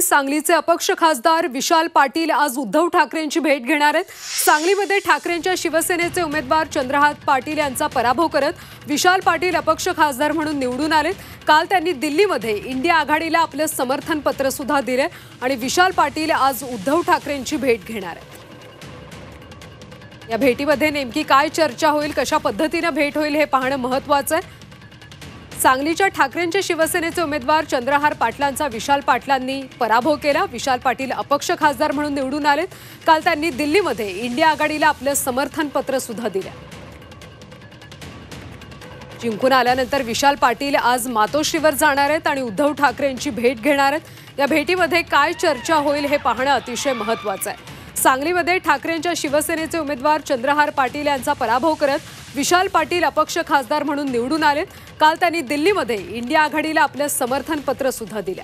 सांगलीचे अपक्ष खासदार विशाल पाटील आज उद्धव ठाकरेंची भेट घेणार आहेत। सांगलीमध्ये ठाकरेंच्या शिवसेनेचे उमेदवार चंद्रहार पाटील यांचा पराभव करत विशाल पाटील अपक्ष खासदार म्हणून निवडून आलेत। काल त्यांनी दिल्लीमध्ये इंडिया आघाडीला आपले समर्थन पत्र सुद्धा दिले आणि विशाल पाटील आज उद्धव ठाकरेंची भेट घेणार आहेत। या भेटीमध्ये नेमकी काय चर्चा होईल, कशा पद्धतीने भेट होईल हे पाहणं महत्त्वाचं आहे। सांगलीच्या ठाकरेंच्या शिवसेनेचे उमेदवार चंद्रहार पाटलांचा विशाल पाटलांनी पराभव केला। विशाल पाटील अपक्ष खासदार म्हणून निवडून आलेत। काल त्यांनी दिल्लीमध्ये इंडिया आघाडीला आपले समर्थन पत्र सुद्धा दिले। जिंकून आल्यानंतर विशाल पाटील आज मातोश्रीवर जाणार आहेत आणि उद्धव ठाकरेंची भेट घेणार आहेत। या भेटीमध्ये काय चर्चा होईल हे पाहणं अतिशय महत्त्वाचं आहे। सांगलीमध्ये ठाकरेंच्या शिवसेनेचे उमेदवार चंद्रहार पाटील यांचा पराभव करत विशाल पाटील अपक्ष खासदार म्हणून निवडून आलेत। काल त्यांनी दिल्लीमध्ये इंडिया आघाडीला आपले समर्थन पत्र सुद्धा दिले।